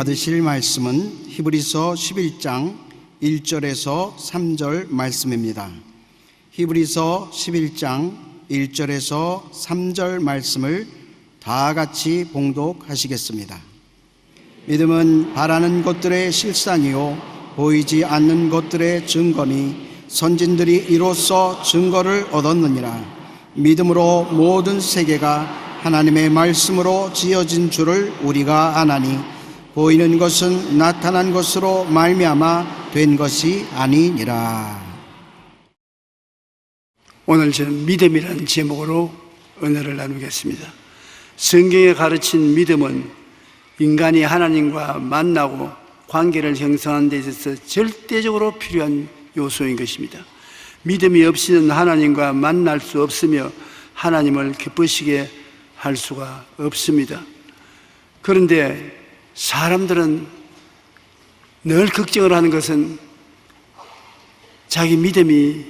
받으실 말씀은 히브리서 11장 1절에서 3절 말씀입니다. 히브리서 11장 1절에서 3절 말씀을 다 같이 봉독하시겠습니다. 믿음은 바라는 것들의 실산이요 보이지 않는 것들의 증거니 선진들이 이로써 증거를 얻었느니라. 믿음으로 모든 세계가 하나님의 말씀으로 지어진 줄을 우리가 아나니 보이는 것은 나타난 것으로 말미암아 된 것이 아니니라. 오늘 저는 믿음이라는 제목으로 은혜를 나누겠습니다. 성경에 가르친 믿음은 인간이 하나님과 만나고 관계를 형성하는 데 있어서 절대적으로 필요한 요소인 것입니다. 믿음이 없이는 하나님과 만날 수 없으며 하나님을 기쁘시게 할 수가 없습니다. 그런데 사람들은 늘 걱정을 하는 것은 자기 믿음이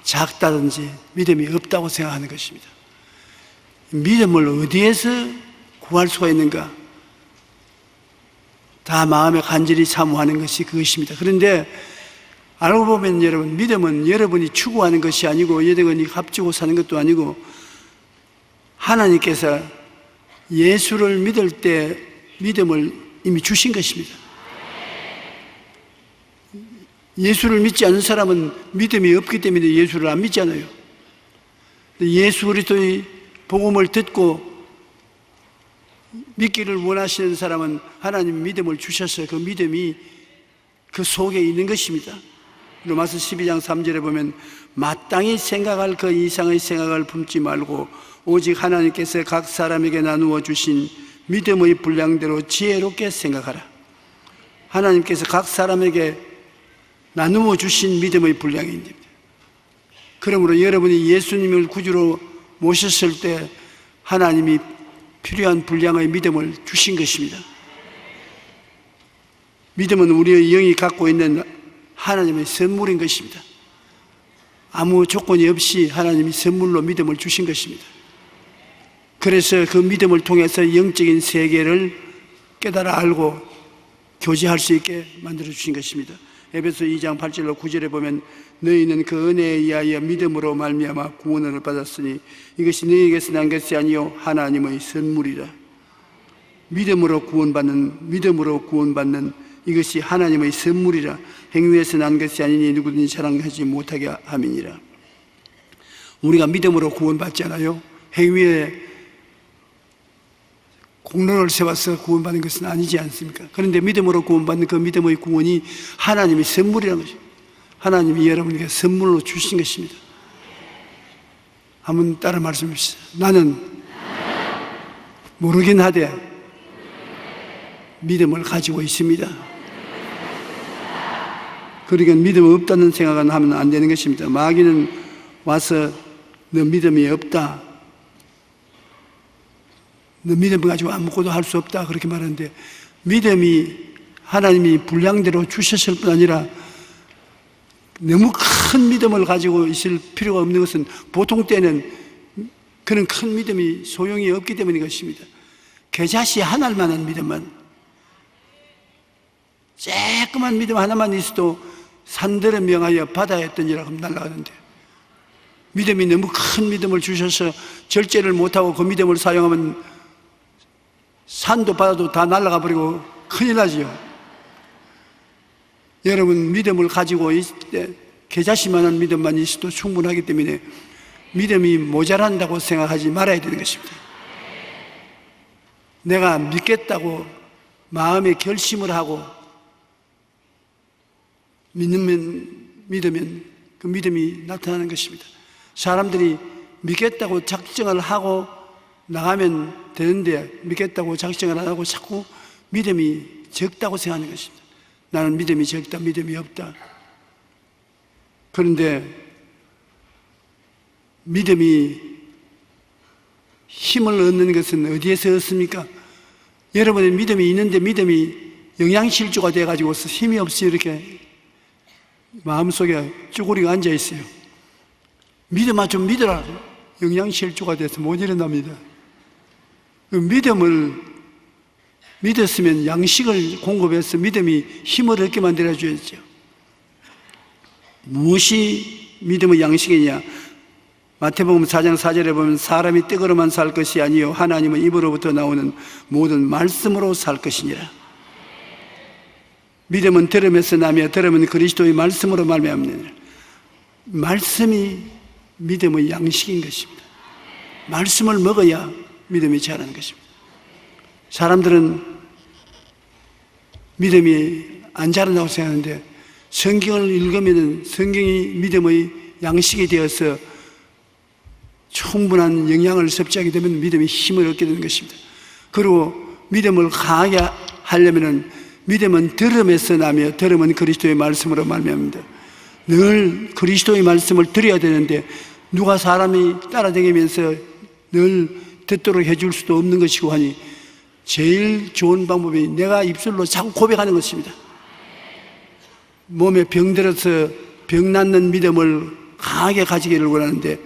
작다든지 믿음이 없다고 생각하는 것입니다. 믿음을 어디에서 구할 수가 있는가? 다 마음에 간절히 사모하는 것이 그것입니다. 그런데 알고 보면 여러분, 믿음은 여러분이 추구하는 것이 아니고 여러분이 값주고 사는 것도 아니고 하나님께서 예수를 믿을 때 믿음을 이미 주신 것입니다. 예수를 믿지 않는 사람은 믿음이 없기 때문에 예수를 안 믿잖아요. 예수 그리스도의 복음을 듣고 믿기를 원하시는 사람은 하나님 믿음을 주셔서 그 믿음이 그 속에 있는 것입니다. 로마서 12장 3절에 보면 마땅히 생각할 그 이상의 생각을 품지 말고 오직 하나님께서 각 사람에게 나누어 주신 믿음의 분량대로 지혜롭게 생각하라. 하나님께서 각 사람에게 나누어 주신 믿음의 분량입니다. 그러므로 여러분이 예수님을 구주로 모셨을 때 하나님이 필요한 분량의 믿음을 주신 것입니다. 믿음은 우리의 영이 갖고 있는 하나님의 선물인 것입니다. 아무 조건이 없이 하나님이 선물로 믿음을 주신 것입니다. 그래서 그 믿음을 통해서 영적인 세계를 깨달아 알고 교제할 수 있게 만들어 주신 것입니다. 에베소 2장 8절로 9절에 보면 너희는 그 은혜에 의하여 믿음으로 말미암아 구원을 받았으니 이것이 너희에게서 난 것이 아니요 하나님의 선물이라. 믿음으로 구원받는 이것이 하나님의 선물이라. 행위에서 난 것이 아니니 누구든지 자랑하지 못하게 함이니라. 우리가 믿음으로 구원받잖아요. 행위에 공로를 세워서 구원받는 것은 아니지 않습니까? 그런데 믿음으로 구원받는 그 믿음의 구원이 하나님의 선물이라는 것입니다. 하나님이 여러분에게 선물로 주신 것입니다. 한번 따라 말씀해 주시죠. 나는 모르긴 하되 믿음을 가지고 있습니다. 그러니까 믿음 없다는 생각은 하면 안 되는 것입니다. 마귀는 와서 너 믿음이 없다, 너 믿음 가지고 아무것도 할 수 없다 그렇게 말하는데, 믿음이 하나님이 분량대로 주셨을 뿐 아니라 너무 큰 믿음을 가지고 있을 필요가 없는 것은 보통 때는 그런 큰 믿음이 소용이 없기 때문인 것입니다. 겨자씨 하나만한 믿음만, 조그만 믿음 하나만 있어도 산들을 명하여 바다에 던지라고 하면 날아가는데, 믿음이 너무 큰 믿음을 주셔서 절제를 못하고 그 믿음을 사용하면 산도 바다도 다 날아가 버리고 큰일 나지요. 여러분, 믿음을 가지고 있을 때 겨자씨만한 믿음만 있어도 충분하기 때문에 믿음이 모자란다고 생각하지 말아야 되는 것입니다. 내가 믿겠다고 마음에 결심을 하고 믿으면 그 믿음이 나타나는 것입니다. 사람들이 믿겠다고 작정을 하고 나가면 되는데 믿겠다고 작정을 안 하고 자꾸 믿음이 적다고 생각하는 것입니다. 나는 믿음이 적다, 믿음이 없다. 그런데 믿음이 힘을 얻는 것은 어디에서 얻습니까? 여러분의 믿음이 있는데 믿음이 영양실조가 돼가지고 힘이 없이 이렇게 마음속에 쭈구리가 앉아있어요. 믿음아 좀 믿어라. 영양실조가 돼서 못 일어납니다. 그 믿음을 믿었으면 양식을 공급해서 믿음이 힘을 얻게 만들어줘야죠. 무엇이 믿음의 양식이냐? 마태복음 4장 4절에 보면 사람이 떡으로만 살 것이 아니요 하나님의 입으로부터 나오는 모든 말씀으로 살 것이니라. 믿음은 들음에서 나며 들음은 그리스도의 말씀으로 말미암느니라. 말씀이 믿음의 양식인 것입니다. 말씀을 먹어야 믿음이 자라는 것입니다. 사람들은 믿음이 안 자란다고 생각하는데 성경을 읽으면 성경이 믿음의 양식이 되어서 충분한 영양을 섭취하게 되면 믿음이 힘을 얻게 되는 것입니다. 그리고 믿음을 강하게 하려면 믿음은 들음에서 나며 들음은 그리스도의 말씀으로 말미암니다. 늘 그리스도의 말씀을 들어야 되는데 누가 사람이 따라다니면서 늘 듣도록 해줄 수도 없는 것이고 하니 제일 좋은 방법이 내가 입술로 자꾸 고백하는 것입니다. 몸에 병들어서 병 낫는 믿음을 강하게 가지기를 원하는데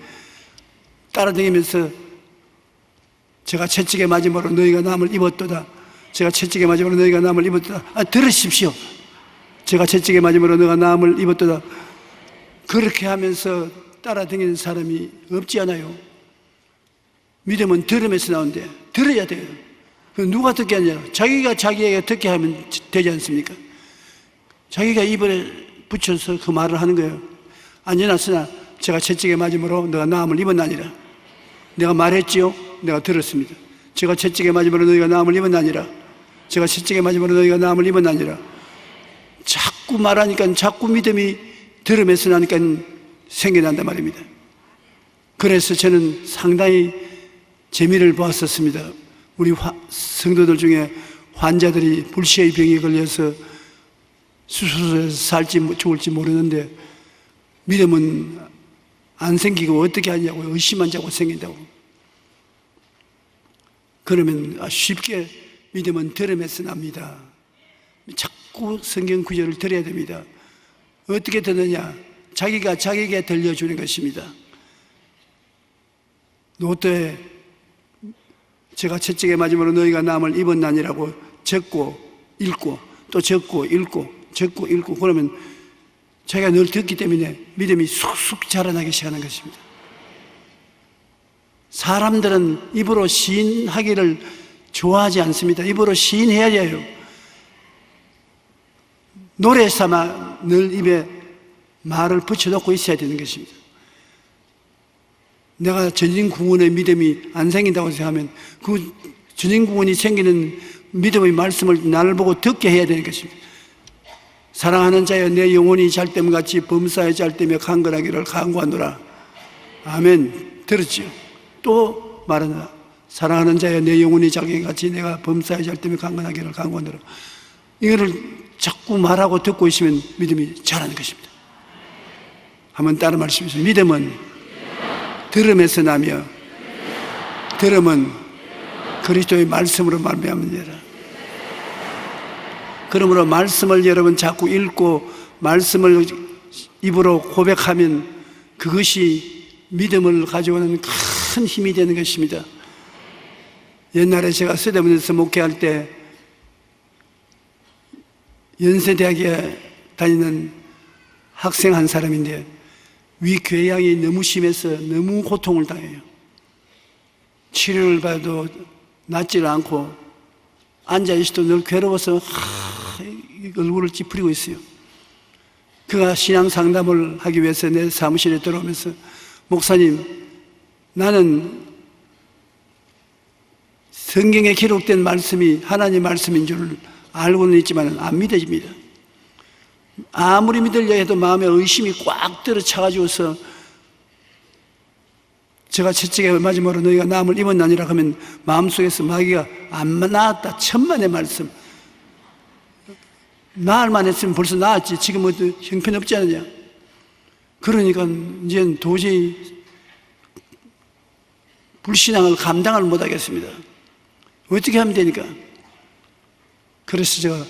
따라다니면서 제가 채찍에 맞음으로 너희가 남을 입었도다. 제가 채찍에 맞음으로 너희가 남을 입었도다. 들으십시오. 제가 채찍에 맞음으로 너가 남을 입었도다. 그렇게 하면서 따라다니는 사람이 없지 않아요. 믿음은 들음에서 나오는데 들어야 돼요. 누가 듣게 하냐? 자기가 자기에게 듣게 하면 되지 않습니까? 자기가 입에 붙여서 그 말을 하는 거예요. 안전하으나 제가 채찍에 맞음으로 너가 나음을 입었나니라. 내가 말했지요? 내가 들었습니다. 제가 채찍에 맞음으로 너희가 나음을 입었나니라. 제가 채찍에 맞음으로 너희가 나음을 입었나니라. 자꾸 말하니까 자꾸 믿음이 들음에서 나니까 생겨난단 말입니다. 그래서 저는 상당히 재미를 보았었습니다. 우리 성도들 중에 환자들이 불시의 병에 걸려서 수술해서 살지 죽을지 모르는데 믿음은 안 생기고 어떻게 하냐고 의심만 자꾸 생긴다고. 그러면 쉽게 믿음은 들음에서 납니다. 자꾸 성경 구절을 들어야 됩니다. 어떻게 듣느냐? 자기가 자기에게 들려주는 것입니다. 노트에 제가 채찍에 맞음으로 너희가 남을 입었나니라고 적고 읽고 또 적고 읽고 적고 읽고 그러면 자기가 늘 듣기 때문에 믿음이 쑥쑥 자라나기 시작하는 것입니다. 사람들은 입으로 시인하기를 좋아하지 않습니다. 입으로 시인해야 해요. 노래 삼아 늘 입에 말을 붙여놓고 있어야 되는 것입니다. 내가 전진궁원의 믿음이 안 생긴다고 생각하면 그 전진궁원이 생기는 믿음의 말씀을 나를 보고 듣게 해야 되는 것입니다. 사랑하는 자여 내 영혼이 잘됨같이 범사에 잘되며 강건하기를 간구하노라. 아멘. 들었지요? 또 말하노라. 사랑하는 자여 내 영혼이 잘됨같이 내가 범사에 잘되며 강건하기를 간구하노라. 이거를 자꾸 말하고 듣고 있으면 믿음이 자라는 것입니다. 한번 따라 말씀해주세요. 믿음은 들음에서 나며 들음은 그리스도의 말씀으로 말미암느니라. 그러므로 말씀을 여러분 자꾸 읽고 말씀을 입으로 고백하면 그것이 믿음을 가져오는 큰 힘이 되는 것입니다. 옛날에 제가 서대문에서 목회할 때 연세대학에 다니는 학생 한 사람인데 위궤양이 너무 심해서 너무 고통을 당해요. 치료를 받아도 낫지를 않고 앉아있어도 늘 괴로워서 얼굴을 찌푸리고 있어요. 그가 신앙 상담을 하기 위해서 내 사무실에 들어오면서 목사님, 나는 성경에 기록된 말씀이 하나님의 말씀인 줄 알고는 있지만 안 믿어집니다. 아무리 믿으려 해도 마음에 의심이 꽉 들어차가지고서 제가 채찍에 맞음으로 너희가 남을 입었나니라 하면 마음속에서 마귀가 안 나았다. 천만의 말씀. 나을만 했으면 벌써 나았지. 지금 어떤 형편없지 않느냐. 그러니까 이제 도저히 불신앙을 감당을 못하겠습니다. 어떻게 하면 되니까? 그래서 제가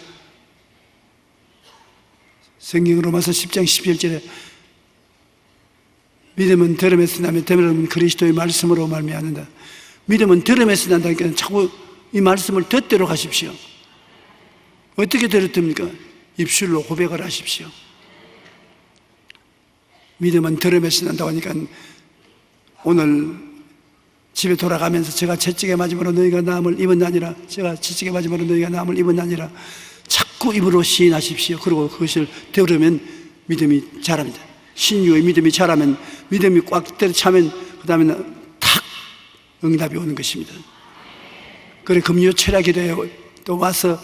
성경 로마서 10장 11절에 믿음은 들음에서 나며 들음은 그리스도의 말씀으로 말미암는다. 믿음은 들음에서 난다니까 자꾸 이 말씀을 듣도록 하십시오. 어떻게 들었습니까? 입술로 고백을 하십시오. 믿음은 들음에서 난다고 하니까 오늘 집에 돌아가면서 제가 채찍에 맞음으로 너희가 나음을 입었나니라, 제가 채찍에 맞음으로 너희가 나음을 입었나니라 자꾸 입으로 시인하십시오. 그리고 그것을 들으면 믿음이 자랍니다. 신유의 믿음이 자라면, 믿음이 꽉 차면 그 다음에는 탁 응답이 오는 것입니다. 그래 금요 철야기도에 또 와서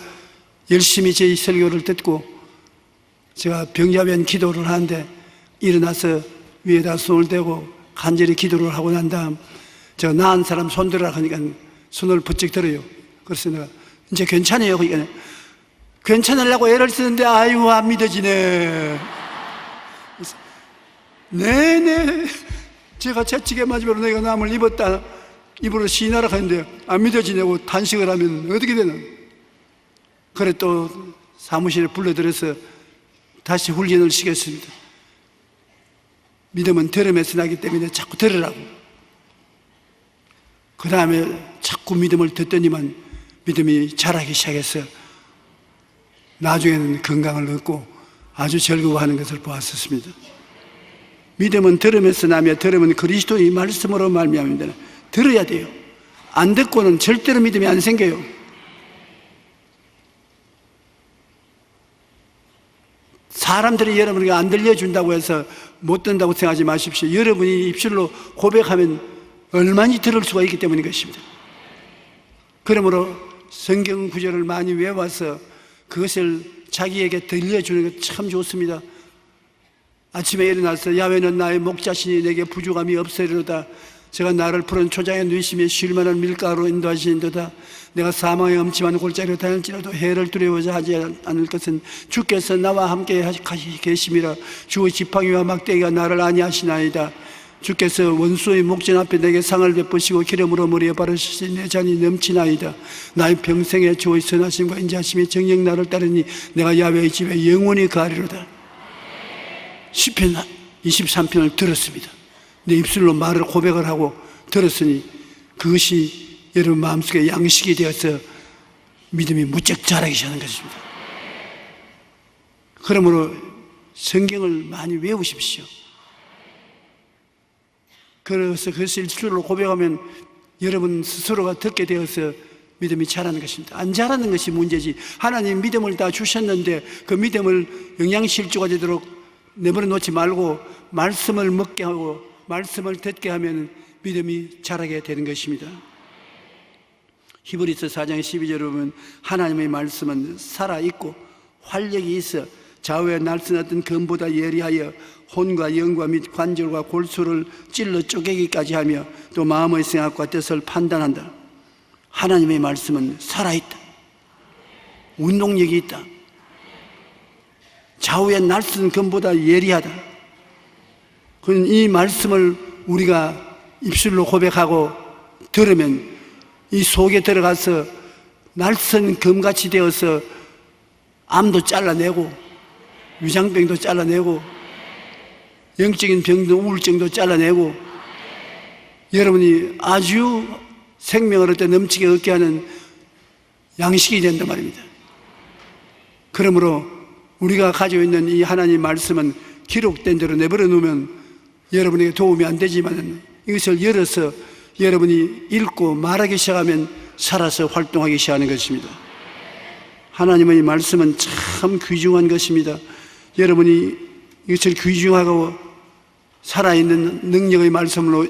열심히 제 설교를 듣고 제가 병자변 기도를 하는데 일어나서 위에다 손을 대고 간절히 기도를 하고 난 다음 제가 나은 사람 손 들으라 하니까 손을 부쩍 들어요. 그래서 내가 이제 괜찮아요. 그러니까 괜찮으려고 애를 쓰는데 아이고 안 믿어지네. 네네 제가 채찍에 맞으면 너희가 남을 입었다 입으로 시인하라 하는데 안 믿어지냐고 단식을 하면 어떻게 되나. 그래 또 사무실에 불러들여서 다시 훈련을 시켰습니다. 믿음은 들음에서 나기 때문에 자꾸 들으라고. 그 다음에 자꾸 믿음을 듣더니만 믿음이 자라기 시작해서 나중에는 건강을 얻고 아주 즐거워하는 것을 보았었습니다. 믿음은 들음에서 나며 들음은 그리스도의 말씀으로 말미암습니다. 들어야 돼요. 안 듣고는 절대로 믿음이 안 생겨요. 사람들이 여러분에게 안 들려준다고 해서 못 듣는다고 생각하지 마십시오. 여러분이 입술로 고백하면 얼마나 들을 수가 있기 때문인 것입니다. 그러므로 성경 구절을 많이 외워서 그것을 자기에게 들려주는 것 참 좋습니다. 아침에 일어나서 야훼는 나의 목자시니 내게 부족함이 없으리로다. 제가 나를 푸른 초장에 누이시며 쉴만한 밀가루로 인도하시는도다. 내가 사망의 엄침한 골짜기로 다닐지라도 해를 두려워하지 하지 않을 것은 주께서 나와 함께 계심이라. 주의 지팡이와 막대기가 나를 안위하시나이다. 주께서 원수의 목전 앞에 내게 상을 베푸시고 기름으로 머리에 바르시니 내 잔이 넘치나이다. 나의 평생에 주의 선하심과 인자하심이 정녕 나를 따르니 내가 야훼의 집에 영원히 가리로다. 시편 23편을 들었습니다. 내 입술로 말을 고백을 하고 들었으니 그것이 여러분 마음속에 양식이 되어서 믿음이 무척 자라기 시작하는 것입니다. 그러므로 성경을 많이 외우십시오. 그래서 그것을 입술로 고백하면 여러분 스스로가 듣게 되어서 믿음이 자라는 것입니다. 안 자라는 것이 문제지. 하나님 믿음을 다 주셨는데 그 믿음을 영양실조가 되도록 내버려 놓지 말고 말씀을 먹게 하고 말씀을 듣게 하면 믿음이 자라게 되는 것입니다. 히브리서 4장 12절에 보면 하나님의 말씀은 살아있고 활력이 있어 좌우에 날씬하던 검보다 예리하여 혼과 영과 및 관절과 골수를 찔러 쪼개기까지 하며 또 마음의 생각과 뜻을 판단한다. 하나님의 말씀은 살아있다. 운동력이 있다. 좌우의 날씬 검보다 예리하다. 그런 이 말씀을 우리가 입술로 고백하고 들으면 이 속에 들어가서 날씬 검같이 되어서 암도 잘라내고 위장병도 잘라내고 영적인 병도 우울증도 잘라내고 여러분이 아주 생명을 얻게 넘치게 얻게 하는 양식이 된단 말입니다. 그러므로 우리가 가지고 있는 이 하나님 말씀은 기록된 대로 내버려 놓으면 여러분에게 도움이 안 되지만 이것을 열어서 여러분이 읽고 말하기 시작하면 살아서 활동하기 시작하는 것입니다. 하나님의 말씀은 참 귀중한 것입니다. 여러분이 이것을 귀중하고 살아있는 능력의 말씀으로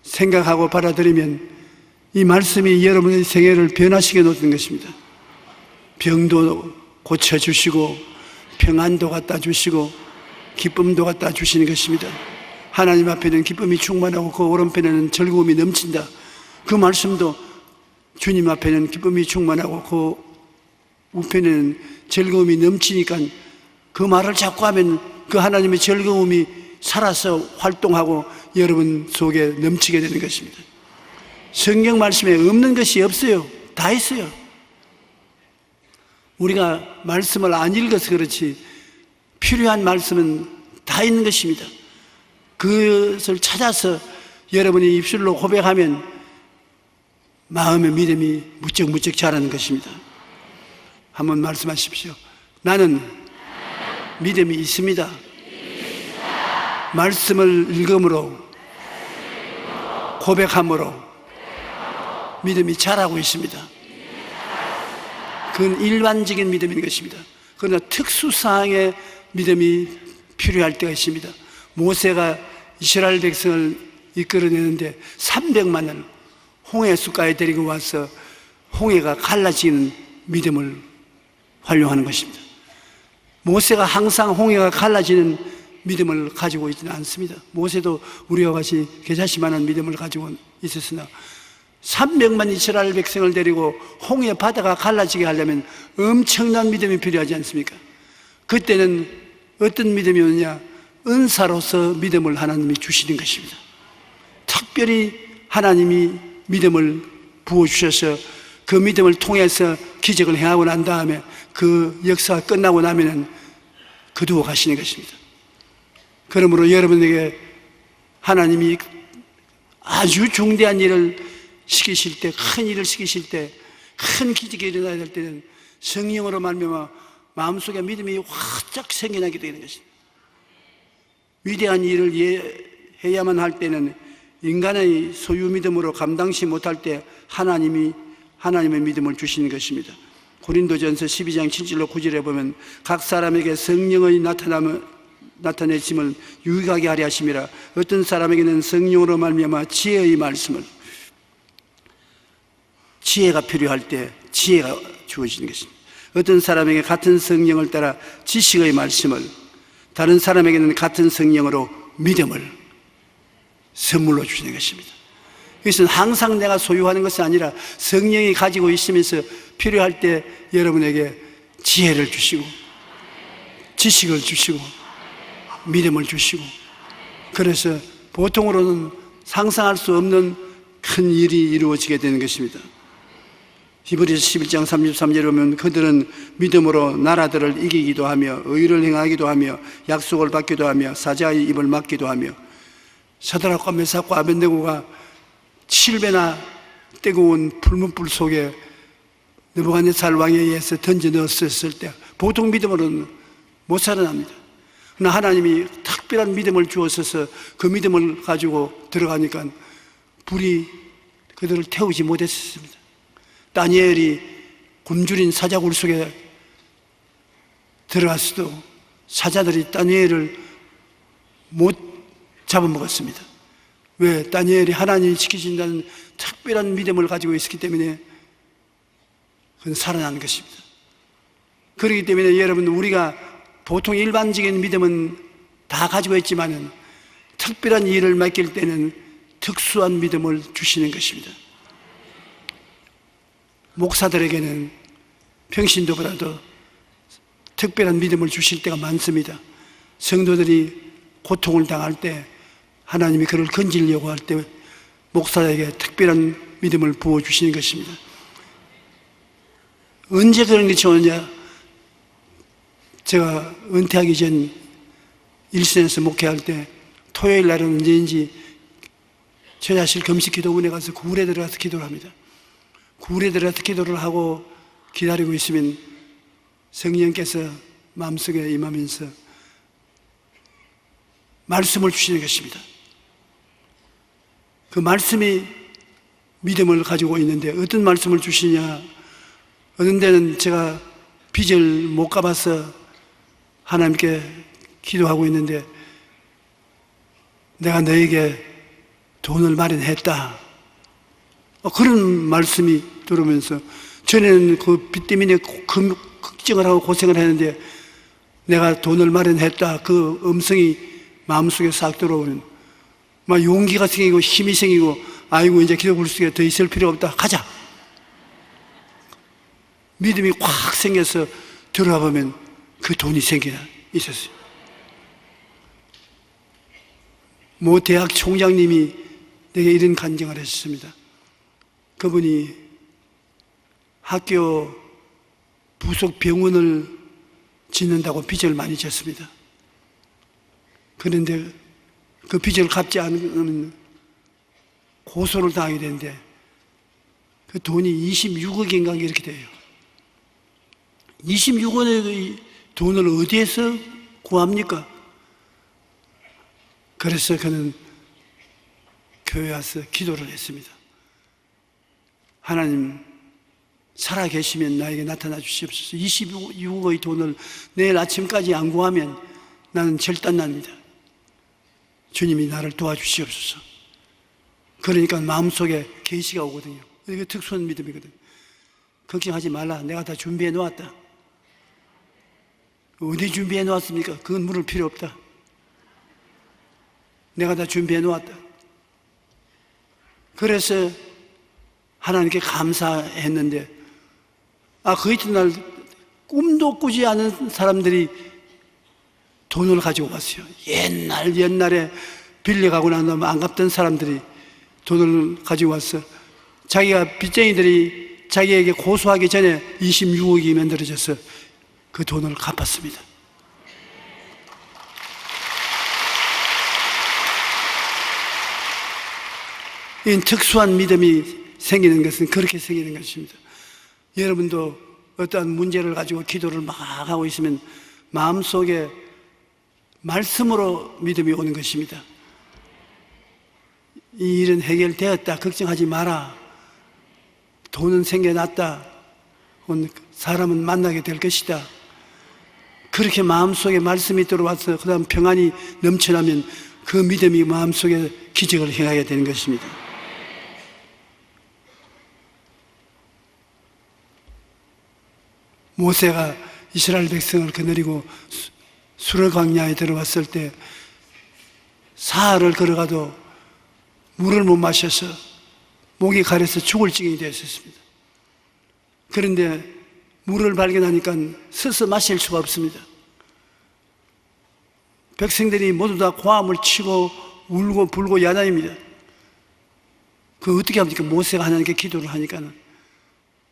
생각하고 받아들이면 이 말씀이 여러분의 생애를 변화시켜 놓는 것입니다. 병도 고쳐주시고 평안도 갖다 주시고 기쁨도 갖다 주시는 것입니다. 하나님 앞에는 기쁨이 충만하고 그 오른편에는 즐거움이 넘친다. 그 말씀도 주님 앞에는 기쁨이 충만하고 그 우편에는 즐거움이 넘치니까 그 말을 자꾸 하면 그 하나님의 즐거움이 살아서 활동하고 여러분 속에 넘치게 되는 것입니다. 성경 말씀에 없는 것이 없어요. 다 있어요. 우리가 말씀을 안 읽어서 그렇지 필요한 말씀은 다 있는 것입니다. 그것을 찾아서 여러분이 입술로 고백하면 마음의 믿음이 무척 자라는 것입니다. 한번 말씀하십시오. 나는 믿음이 있습니다. 말씀을 읽음으로, 고백함으로 믿음이 자라고 있습니다. 그건 일반적인 믿음인 것입니다. 그러나 특수사항의 믿음이 필요할 때가 있습니다. 모세가 이스라엘 백성을 이끌어내는데 300만을 홍해 숫가에 데리고 와서 홍해가 갈라지는 믿음을 활용하는 것입니다. 모세가 항상 홍해가 갈라지는 믿음을 가지고 있지는 않습니다. 모세도 우리와 같이 겨자씨만한 믿음을 가지고 있었으나 300만 이스라엘 백성을 데리고 홍해 바다가 갈라지게 하려면 엄청난 믿음이 필요하지 않습니까? 그때는 어떤 믿음이었냐? 은사로서 믿음을 하나님이 주시는 것입니다. 특별히 하나님이 믿음을 부어주셔서 그 믿음을 통해서 기적을 행하고 난 다음에 그 역사가 끝나고 나면은 거두어 가시는 것입니다. 그러므로 여러분에게 하나님이 아주 중대한 일을 시키실 때, 큰 일을 시키실 때, 큰 기적이 일어나야 될 때는 성령으로 말미암아 마음속에 믿음이 활짝 생겨나게 되는 것입니다. 위대한 일을 해야만 할 때는 인간의 소유 믿음으로 감당치 못할 때 하나님의 믿음을 주시는 것입니다. 고린도전서 12장 7절로 9절에 보면 각 사람에게 성령의 나타내심을 유익하게 하려 하심이라. 어떤 사람에게는 성령으로 말미암아 지혜의 말씀을, 지혜가 필요할 때 지혜가 주어지는 것입니다. 어떤 사람에게 같은 성령을 따라 지식의 말씀을, 다른 사람에게는 같은 성령으로 믿음을 선물로 주시는 것입니다. 이것은 항상 내가 소유하는 것이 아니라 성령이 가지고 있으면서 필요할 때 여러분에게 지혜를 주시고 지식을 주시고 믿음을 주시고, 그래서 보통으로는 상상할 수 없는 큰 일이 이루어지게 되는 것입니다. 히브리서 11장 33절에 보면 그들은 믿음으로 나라들을 이기기도 하며 의를 행하기도 하며 약속을 받기도 하며 사자의 입을 막기도 하며. 사드락과 메삭과 아벳네고가 7배나 뜨거운 불문불 속에 느부갓네살 왕에 의해서 던져 넣었을 때 보통 믿음으로는 못 살아납니다. 그러나 하나님이 특별한 믿음을 주어서 그 믿음을 가지고 들어가니까 불이 그들을 태우지 못했습니다. 다니엘이 굶주린 사자굴 속에 들어갔어도 사자들이 다니엘을 못 잡아먹었습니다. 왜? 다니엘이 하나님이 지키신다는 특별한 믿음을 가지고 있었기 때문에 그건 살아난 것입니다. 그렇기 때문에 여러분, 우리가 보통 일반적인 믿음은 다 가지고 있지만은 특별한 일을 맡길 때는 특수한 믿음을 주시는 것입니다. 목사들에게는 평신도보다도 특별한 믿음을 주실 때가 많습니다. 성도들이 고통을 당할 때, 하나님이 그를 건지려고 할 때 목사에게 특별한 믿음을 부어주시는 것입니다. 언제 그런 것이 오느냐? 제가 은퇴하기 전 일선에서 목회할 때 토요일 날은 언제인지 처자실 금식기도원에 가서 구울에 들어가서 기도를 합니다. 구울에 들어가서 기도를 하고 기다리고 있으면 성령께서 마음속에 임하면서 말씀을 주시는 것입니다. 그 말씀이 믿음을 가지고 있는데 어떤 말씀을 주시냐? 어느 데는 제가 빚을 못 갚아서 하나님께 기도하고 있는데 내가 너에게 돈을 마련했다. 그런 말씀이 들으면서 전에는 그 빚 때문에 걱정을 하고 고생을 했는데 내가 돈을 마련했다. 그 음성이 마음속에 싹 들어오는 막 용기가 생기고 힘이 생기고, 아이고 이제 기도 불쑥에 더 있을 필요 없다. 가자. 믿음이 꽉 생겨서 들어가 보면 그 돈이 생기나 있었어요. 모 대학 총장님이 내게 이런 간증을 했습니다. 그분이 학교 부속 병원을 짓는다고 빚을 많이 졌습니다. 그런데 그 빚을 갚지 않으면 고소를 당하게 되는데 그 돈이 26억인가 이렇게 돼요. 26원의 돈을 어디에서 구합니까? 그래서 그는 교회 와서 기도를 했습니다. 하나님, 살아계시면 나에게 나타나 주시옵소서. 26억의 돈을 내일 아침까지 안 구하면 나는 절단납니다. 주님이 나를 도와주시옵소서. 그러니까 마음속에 계시가 오거든요. 이게 특수한 믿음이거든요. 걱정하지 말라. 내가 다 준비해 놓았다. 어디 준비해 놓았습니까? 그건 물을 필요 없다. 내가 다 준비해 놓았다. 그래서 하나님께 감사했는데, 그 이튿날 꿈도 꾸지 않은 사람들이 돈을 가지고 왔어요. 옛날에 빌려가고 난 다음에 안 갚던 사람들이 돈을 가지고 왔어. 자기가 빚쟁이들이 자기에게 고소하기 전에 26억이 만들어져서 그 돈을 갚았습니다. 이 특수한 믿음이 생기는 것은 그렇게 생기는 것입니다. 여러분도 어떠한 문제를 가지고 기도를 막 하고 있으면 마음속에 말씀으로 믿음이 오는 것입니다. 이 일은 해결되었다. 걱정하지 마라. 돈은 생겨났다. 사람은 만나게 될 것이다. 그렇게 마음속에 말씀이 들어와서 그 다음 평안이 넘쳐나면 그 믿음이 마음속에 기적을 행하게 되는 것입니다. 모세가 이스라엘 백성을 거느리고 수르 광야에 들어왔을 때 사흘을 걸어가도 물을 못 마셔서 목이 가려서 죽을 지경이 되었습니다. 그런데 물을 발견하니까 서서 마실 수가 없습니다. 백성들이 모두 다 고함을 치고 울고 불고 야단입니다. 그 어떻게 합니까? 모세가 하나님께 기도를 하니까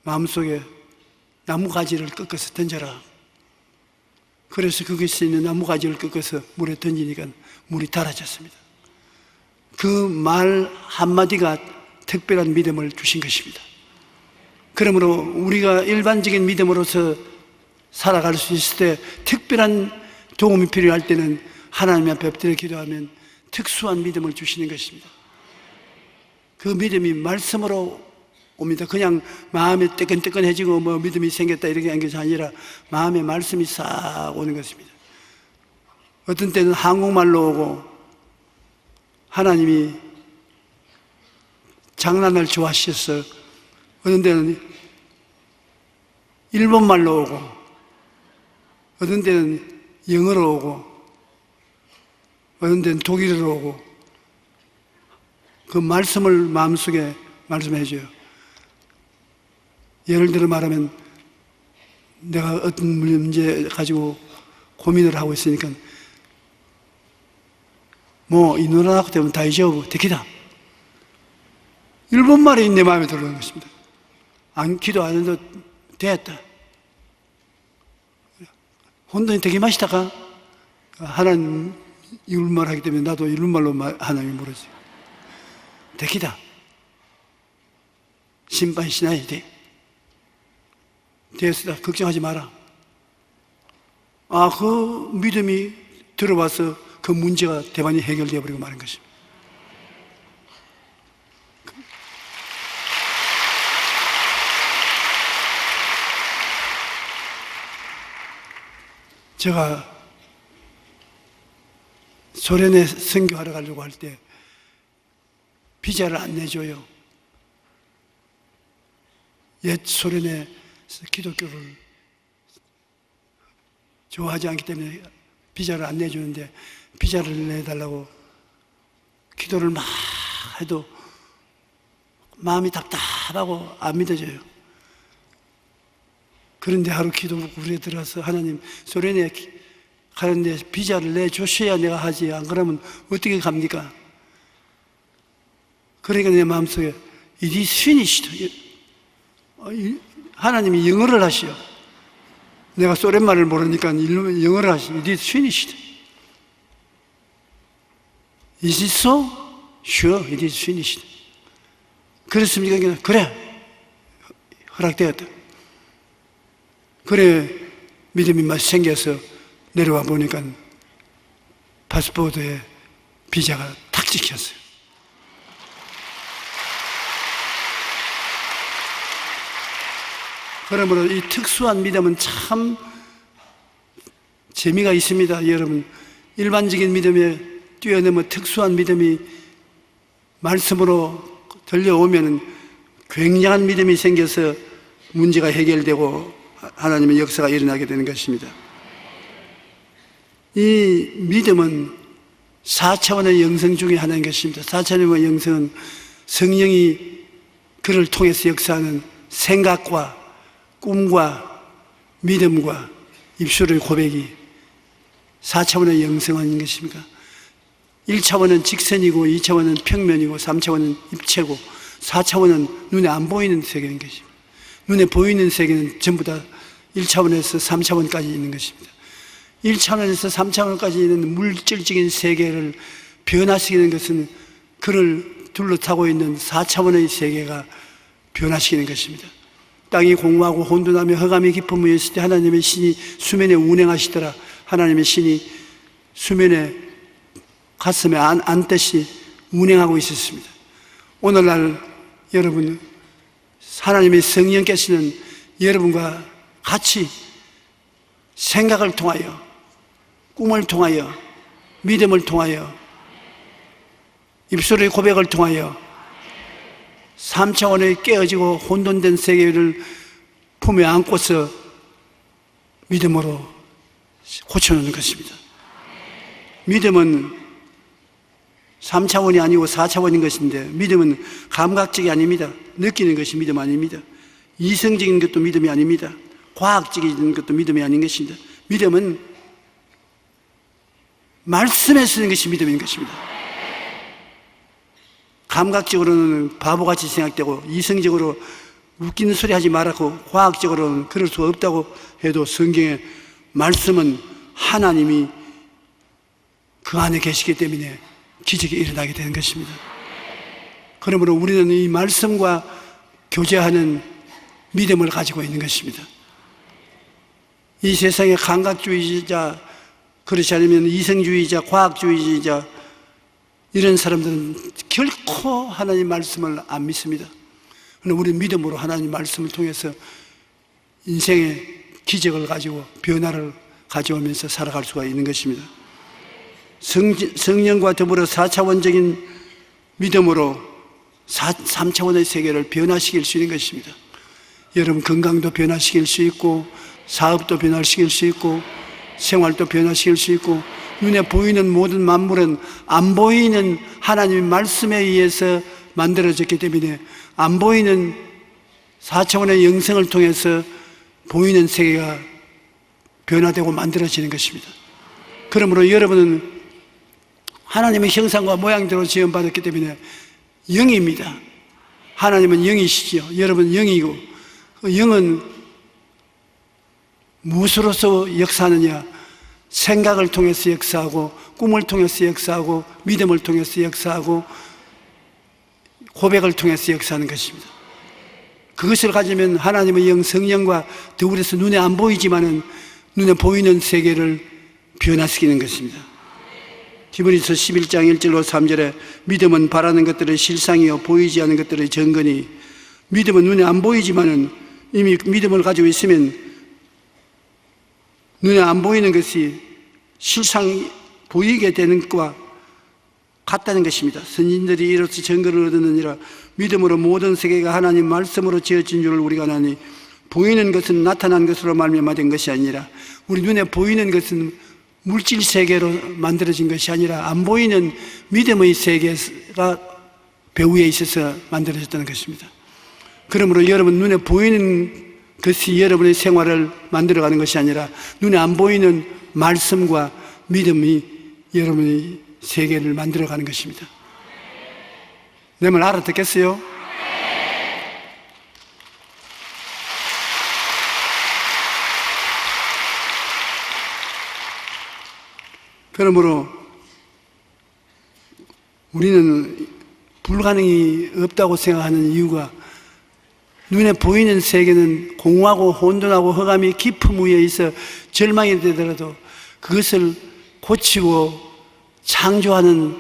마음속에 나무 가지를 꺾어서 던져라. 그래서 거기서 있는 나무 가지를 꺾어서 물에 던지니까 물이 달아졌습니다. 그 말 한마디가 특별한 믿음을 주신 것입니다. 그러므로 우리가 일반적인 믿음으로서 살아갈 수 있을 때 특별한 도움이 필요할 때는 하나님 앞에 엎드려 기도하면 특수한 믿음을 주시는 것입니다. 그 믿음이 말씀으로 옵니다. 그냥 마음이 뜨끈뜨끈해지고 믿음이 생겼다 이렇게 한 것이 아니라 마음에 말씀이 싹 오는 것입니다. 어떤 때는 한국말로 오고 하나님이 장난을 좋아하셔서 어떤 때는 일본말로 오고 어떤 때는 영어로 오고 어떤 때는 독일어로 오고 그 말씀을 마음속에 말씀해 줘요. 예를 들어 말하면 내가 어떤 문제 가지고 고민을 하고 있으니까 이 누나하고 되면 다이저브 되기다. 일본말이 내 마음에 들어오는 것입니다. 기도 안 해도 됐다. 혼돈이 되게 마시다가 하나님 일본말 하기 때문에 나도 일본말로 하나님 모르지. 되기다. 심판 시나야 돼. 됐다. 걱정하지 마라. 그 믿음이 들어와서 그 문제가 대반이 해결되어 버리고 마는 것입니다. 제가 소련에 선교하러 가려고 할 때 비자를 안 내줘요. 옛 소련에 기독교를 좋아하지 않기 때문에 비자를 안 내주는데 비자를 내달라고 기도를 막 해도 마음이 답답하고 안 믿어져요. 그런데 하루 기도국에 들어서 하나님 소련에 가는데 비자를 내주셔야 내가 하지 안 그러면 어떻게 갑니까? 그러니까 내 마음속에 It is finished. 하나님이 영어를 하시오. 내가 소련말을 모르니까 영어를 하시오. It is finished. Is it so? Sure, it is finished. 그렇습니까? 그래, 허락되었다. 그래, 믿음이 막 생겨서 내려와 보니까 파스포드에 비자가 탁 찍혔어요. 그러므로 이 특수한 믿음은 참 재미가 있습니다. 여러분, 일반적인 믿음에 뛰어넘어 특수한 믿음이 말씀으로 들려오면 굉장한 믿음이 생겨서 문제가 해결되고 하나님의 역사가 일어나게 되는 것입니다. 이 믿음은 4차원의 영성 중에 하나인 것입니다. 4차원의 영성은 성령이 그를 통해서 역사하는 생각과 꿈과 믿음과 입술의 고백이 4차원의 영성인 것입니까? 1차원은 직선이고 2차원은 평면이고 3차원은 입체고 4차원은 눈에 안 보이는 세계인 것입니다. 눈에 보이는 세계는 전부 다 1차원에서 3차원까지 있는 것입니다. 1차원에서 3차원까지 있는 물질적인 세계를 변화시키는 것은 그를 둘러싸고 있는 4차원의 세계가 변화시키는 것입니다. 땅이 공허하고 혼돈하며 흑암이 깊은 무였을 때 하나님의 신이 수면에 운행하시더라. 하나님의 신이 수면에 가슴에 안듯이 운행하고 있었습니다. 오늘날 여러분, 하나님의 성령께서는 여러분과 같이 생각을 통하여, 꿈을 통하여, 믿음을 통하여, 입술의 고백을 통하여 3차원의 깨어지고 혼돈된 세계를 품에 안고서 믿음으로 고쳐놓는 것입니다. 믿음은 3차원이 아니고 4차원인 것인데, 믿음은 감각적이 아닙니다. 느끼는 것이 믿음 아닙니다. 이성적인 것도 믿음이 아닙니다. 과학적인 것도 믿음이 아닌 것입니다. 믿음은 말씀에 쓰는 것이 믿음인 것입니다. 감각적으로는 바보같이 생각되고, 이성적으로 웃기는 소리 하지 말라고, 과학적으로는 그럴 수 없다고 해도 성경의 말씀은 하나님이 그 안에 계시기 때문에 기적이 일어나게 되는 것입니다. 그러므로 우리는 이 말씀과 교제하는 믿음을 가지고 있는 것입니다. 이 세상의 감각주의자, 그렇지 않으면 이성주의자, 과학주의자, 이런 사람들은 결코 하나님 말씀을 안 믿습니다. 그러나 우리 믿음으로 하나님 말씀을 통해서 인생의 기적을 가지고 변화를 가져오면서 살아갈 수가 있는 것입니다. 성령과 더불어 4차원적인 믿음으로 3차원의 세계를 변화시킬 수 있는 것입니다. 여러분, 건강도 변화시킬 수 있고, 사업도 변화시킬 수 있고, 생활도 변화시킬 수 있고, 눈에 보이는 모든 만물은 안 보이는 하나님의 말씀에 의해서 만들어졌기 때문에 안 보이는 4차원의 영성을 통해서 보이는 세계가 변화되고 만들어지는 것입니다. 그러므로 여러분은 하나님의 형상과 모양대로 지음받았기 때문에 영입니다. 하나님은 영이시지요. 여러분 영이고, 그 영은 무엇으로서 역사하느냐? 생각을 통해서 역사하고, 꿈을 통해서 역사하고, 믿음을 통해서 역사하고, 고백을 통해서 역사하는 것입니다. 그것을 가지면 하나님의 영, 성령과 더불어서 눈에 안 보이지만은 눈에 보이는 세계를 변화시키는 것입니다. 히브리서 11장 1절로 3절에 믿음은 바라는 것들의 실상이요 보이지 않는 것들의 증거니, 믿음은 눈에 안 보이지만은 이미 믿음을 가지고 있으면 눈에 안 보이는 것이 실상 보이게 되는 것과 같다는 것입니다. 선진들이 이로써 증거를 얻었느니라. 믿음으로 모든 세계가 하나님 말씀으로 지어진 줄을 우리가 아나니, 보이는 것은 나타난 것으로 말미암아 된 것이 아니라, 우리 눈에 보이는 것은 물질 세계로 만들어진 것이 아니라 안 보이는 믿음의 세계가 배후에 있어서 만들어졌다는 것입니다. 그러므로 여러분, 눈에 보이는 것이 여러분의 생활을 만들어가는 것이 아니라 눈에 안 보이는 말씀과 믿음이 여러분의 세계를 만들어가는 것입니다. 내 말 알아듣겠어요? 그러므로 우리는 불가능이 없다고 생각하는 이유가, 눈에 보이는 세계는 공허하고 혼돈하고 흑암이 깊음 위에 있어 절망이 되더라도 그것을 고치고 창조하는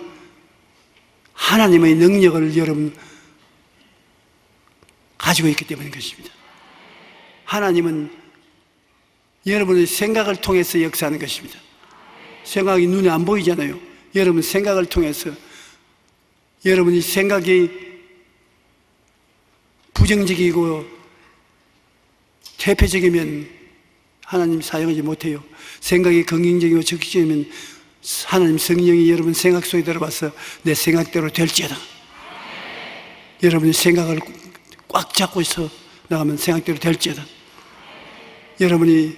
하나님의 능력을 여러분 가지고 있기 때문인 것입니다. 하나님은 여러분의 생각을 통해서 역사하는 것입니다. 생각이 눈에 안 보이잖아요. 여러분 생각을 통해서, 여러분이 생각이 부정적이고 퇴폐적이면 하나님 사용하지 못해요. 생각이 긍정적이고 적극적이면 하나님 성령이 여러분 생각 속에 들어와서 내 생각대로 될지어다. 여러분이 생각을 꽉 잡고 있어 나가면 생각대로 될지어다. 여러분이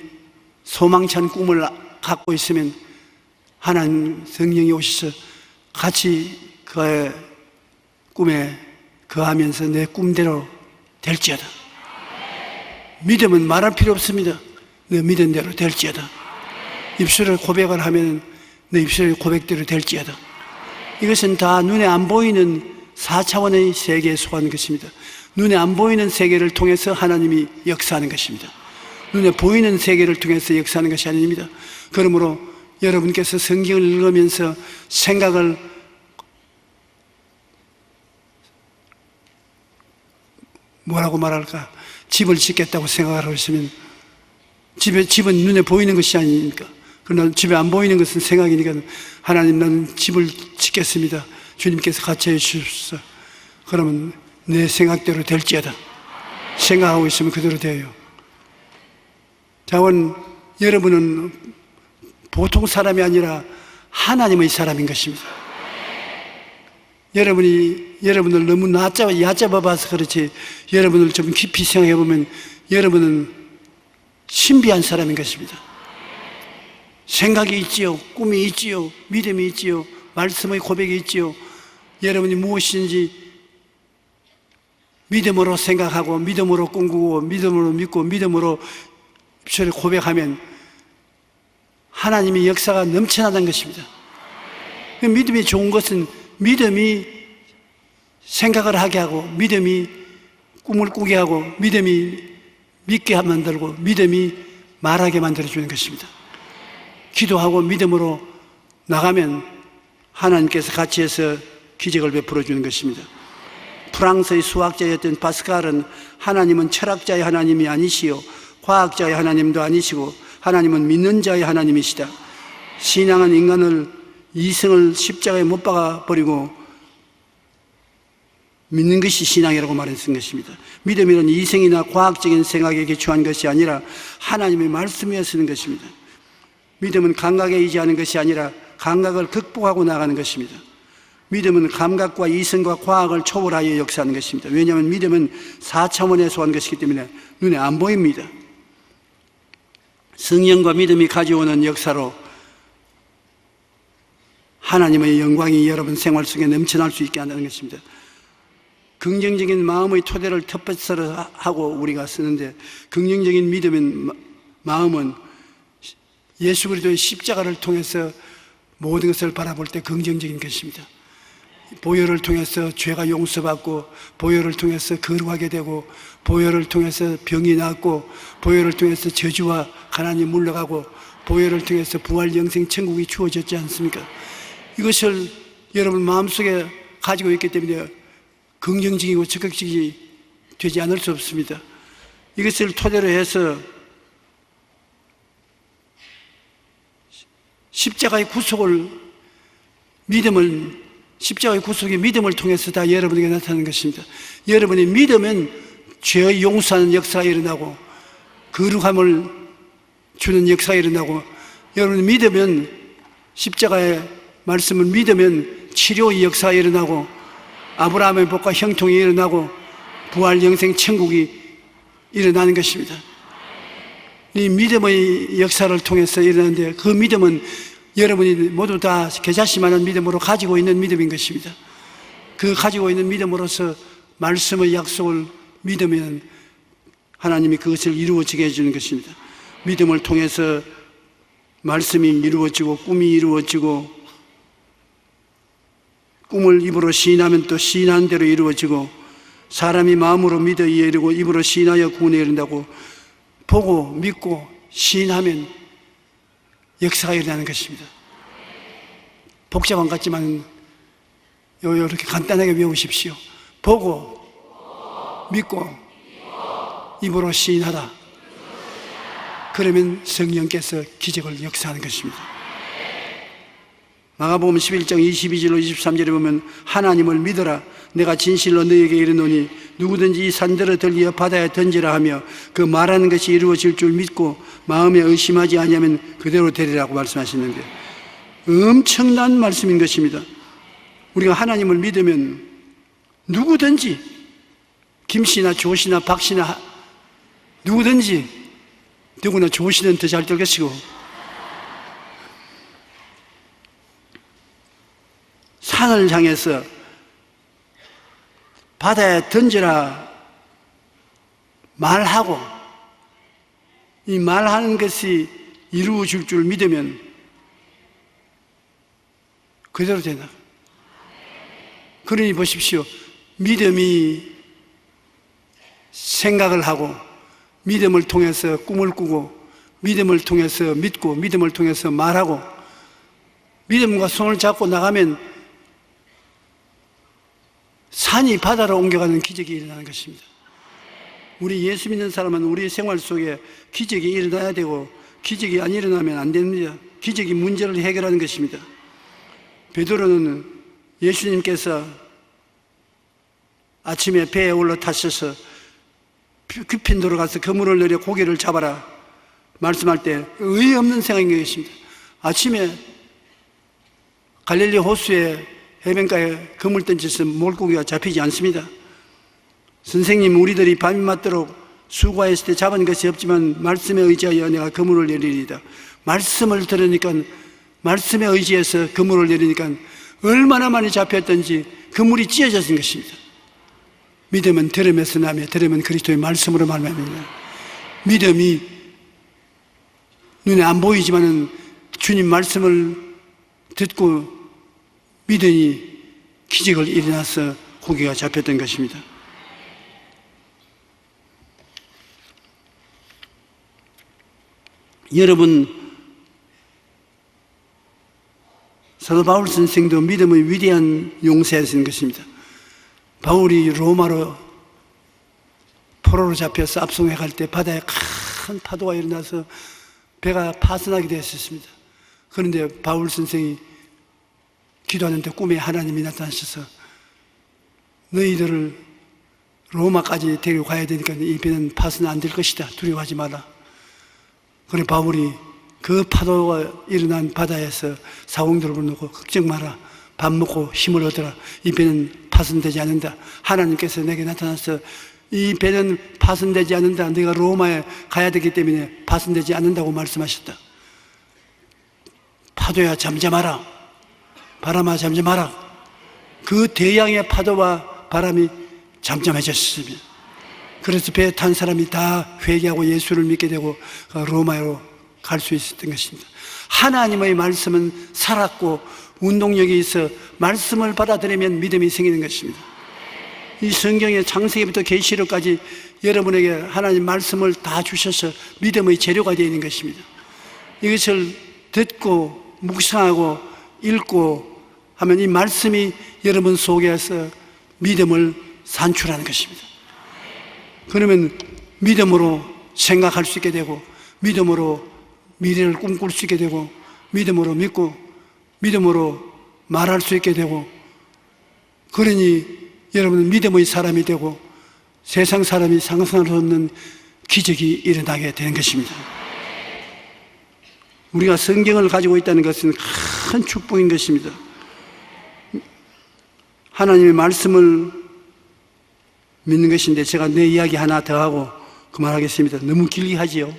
소망찬 꿈을 갖고 있으면 하나님 성령이 오셔서 같이 그의 꿈에 거하면서 내 꿈대로 될지어다. 믿음은 말할 필요 없습니다. 내 믿은 대로 될지어다. 입술을 고백을 하면 내 입술의 고백대로 될지어다. 이것은 다 눈에 안 보이는 4차원의 세계에 속하는 것입니다. 눈에 안 보이는 세계를 통해서 하나님이 역사하는 것입니다. 눈에 보이는 세계를 통해서 역사하는 것이 아닙니다. 그러므로 여러분께서 성경을 읽으면서 생각을 뭐라고 말할까? 집을 짓겠다고 생각하고 있으면 집은 눈에 보이는 것이 아니니까. 그러나 집에 안 보이는 것은 생각이니까 하나님 나는 집을 짓겠습니다. 주님께서 같이 해주십시오. 그러면 내 생각대로 될지어다. 생각하고 있으면 그대로 돼요. 자원 여러분은 보통 사람이 아니라 하나님의 사람인 것입니다. 여러분을 너무 얕잡아 봐서 그렇지, 여러분을 좀 깊이 생각해 보면 여러분은 신비한 사람인 것입니다. 생각이 있지요, 꿈이 있지요, 믿음이 있지요, 말씀의 고백이 있지요. 여러분이 무엇인지 믿음으로 생각하고 믿음으로 꿈꾸고 믿음으로 믿고 믿음으로 입술에 고백하면 하나님의 역사가 넘쳐나는 것입니다. 믿음이 좋은 것은 믿음이 생각을 하게 하고 믿음이 꿈을 꾸게 하고 믿음이 믿게 만들고 믿음이 말하게 만들어주는 것입니다. 기도하고 믿음으로 나가면 하나님께서 같이 해서 기적을 베풀어 주는 것입니다. 프랑스의 수학자였던 파스칼은 하나님은 철학자의 하나님이 아니시요 과학자의 하나님도 아니시고 하나님은 믿는 자의 하나님이시다. 신앙은 인간을 이성을 십자가에 못 박아 버리고 믿는 것이 신앙이라고 말했던 것입니다. 믿음이란 이성이나 과학적인 생각에 기초한 것이 아니라 하나님의 말씀에 쓰는 것입니다. 믿음은 감각에 의지하는 것이 아니라 감각을 극복하고 나가는 것입니다. 믿음은 감각과 이성과 과학을 초월하여 역사하는 것입니다. 왜냐하면 믿음은 4차원에 속한 것이기 때문에 눈에 안 보입니다. 성령과 믿음이 가져오는 역사로 하나님의 영광이 여러분 생활 속에 넘쳐날 수 있게 한다는 것입니다. 긍정적인 마음의 토대를 텃밭으로 하고 우리가 쓰는데, 긍정적인 믿음의 마음은 예수 그리스도의 십자가를 통해서 모든 것을 바라볼 때 긍정적인 것입니다. 보혈을 통해서 죄가 용서받고, 보혈을 통해서 거룩하게 되고, 보혈을 통해서 병이 낫고, 보혈을 통해서 저주와 가난이 물러가고, 보혈을 통해서 부활 영생 천국이 주어졌지 않습니까? 이것을 여러분 마음속에 가지고 있기 때문에 긍정적이고 적극적이 되지 않을 수 없습니다. 이것을 토대로 해서 십자가의 구속의 믿음을 통해서 다 여러분에게 나타나는 것입니다. 여러분의 믿음은 죄의 용서하는 역사가 일어나고 거룩함을 주는 역사가 일어나고, 여러분의 믿으면 십자가의 말씀을 믿으면 치료의 역사가 일어나고 아브라함의 복과 형통이 일어나고 부활 영생 천국이 일어나는 것입니다. 이 믿음의 역사를 통해서 일어나는데, 그 믿음은 여러분이 모두 다 겨자씨만한 믿음으로 가지고 있는 믿음인 것입니다. 그 가지고 있는 믿음으로서 말씀의 약속을 믿으면 하나님이 그것을 이루어지게 해주는 것입니다. 믿음을 통해서 말씀이 이루어지고 꿈이 이루어지고, 꿈을 입으로 시인하면 또 시인한 대로 이루어지고, 사람이 마음으로 믿어 이에 이르고 입으로 시인하여 구원에 이른다고 보고 믿고 시인하면 역사가 일어나는 것입니다. 복잡한 것 같지만 이렇게 간단하게 외우십시오. 보고 믿고 입으로 시인하라. 그러면 성령께서 기적을 역사하는 것입니다. 마가복음 11장 22절로 23절에 보면 하나님을 믿어라. 내가 진실로 너희에게 이르노니 누구든지 이 산들을 들리어 바다에 던지라 하며 그 말하는 것이 이루어질 줄 믿고 마음에 의심하지 아니하면 그대로 되리라고 말씀하시는데 엄청난 말씀인 것입니다. 우리가 하나님을 믿으면 누구든지 김씨나 조씨나 박씨나 누구든지 누구나 조씨는 더 잘 될 것이고 산을 향해서 바다에 던져라 말하고 이 말하는 것이 이루어질 줄 믿으면 그대로 되나. 그러니 보십시오. 믿음이 생각을 하고 믿음을 통해서 꿈을 꾸고 믿음을 통해서 믿고 믿음을 통해서 말하고 믿음과 손을 잡고 나가면 산이 바다로 옮겨가는 기적이 일어나는 것입니다. 우리 예수 믿는 사람은 우리 생활 속에 기적이 일어나야 되고 기적이 안 일어나면 안 됩니다. 기적이 문제를 해결하는 것입니다. 베드로는 예수님께서 아침에 배에 올라타셔서 깊은 가서 그물을 내려 고기를 잡아라 말씀할 때 의의 없는 생각인 것입니다. 아침에 갈릴리 호수에 해변가에 그물 던져서 물고기가 잡히지 않습니다. 선생님, 우리들이 밤이 맞도록 수고했을 때 잡은 것이 없지만 말씀에 의지하여 내가 그물을 내리리이다. 말씀을 들으니까 말씀에 의지해서 그물을 내리니까 얼마나 많이 잡혔던지 그물이 찢어졌는 것입니다. 믿음은 들음에서 나며 들음은 그리스도의 말씀으로 말미암습니다. 믿음이 눈에 안 보이지만은 주님 말씀을 듣고 믿으니 기적을 일어나서 고기가 잡혔던 것입니다. 여러분, 사도 바울 선생도 믿음의 위대한 용사였던 것입니다. 바울이 로마로 포로로 잡혀서 압송해 갈 때 바다에 큰 파도가 일어나서 배가 파손하게 되었습니다. 그런데 바울 선생이 기도하는데 꿈에 하나님이 나타나셔서 너희들을 로마까지 데리고 가야 되니까 이 배는 파손 안 될 것이다. 두려워하지 마라. 그래 바울이 그 파도가 일어난 바다에서 사공들을 불러놓고 걱정 마라. 밥 먹고 힘을 얻어라. 이 배는 파손되지 않는다. 하나님께서 내게 나타나서 이 배는 파손되지 않는다. 내가 로마에 가야 되기 때문에 파손되지 않는다고 말씀하셨다. 파도야 잠잠하라. 바람아 잠잠하라. 그 대양의 파도와 바람이 잠잠해졌습니다. 그래서 배에 탄 사람이 다 회개하고 예수를 믿게 되고 로마로 갈 수 있었던 것입니다. 하나님의 말씀은 살았고 운동력이 있어 말씀을 받아들이면 믿음이 생기는 것입니다. 이 성경의 창세기부터 계시록까지 여러분에게 하나님 말씀을 다 주셔서 믿음의 재료가 되어 있는 것입니다. 이것을 듣고 묵상하고 읽고 하면 이 말씀이 여러분 속에서 믿음을 산출하는 것입니다. 그러면 믿음으로 생각할 수 있게 되고 믿음으로 미래를 꿈꿀 수 있게 되고 믿음으로 믿고 믿음으로 말할 수 있게 되고 그러니 여러분은 믿음의 사람이 되고 세상 사람이 상상할 수 없는 기적이 일어나게 되는 것입니다. 우리가 성경을 가지고 있다는 것은 큰 축복인 것입니다. 하나님의 말씀을 믿는 것인데 제가 내 이야기 하나 더 하고 그만하겠습니다. 너무 길게 하지요?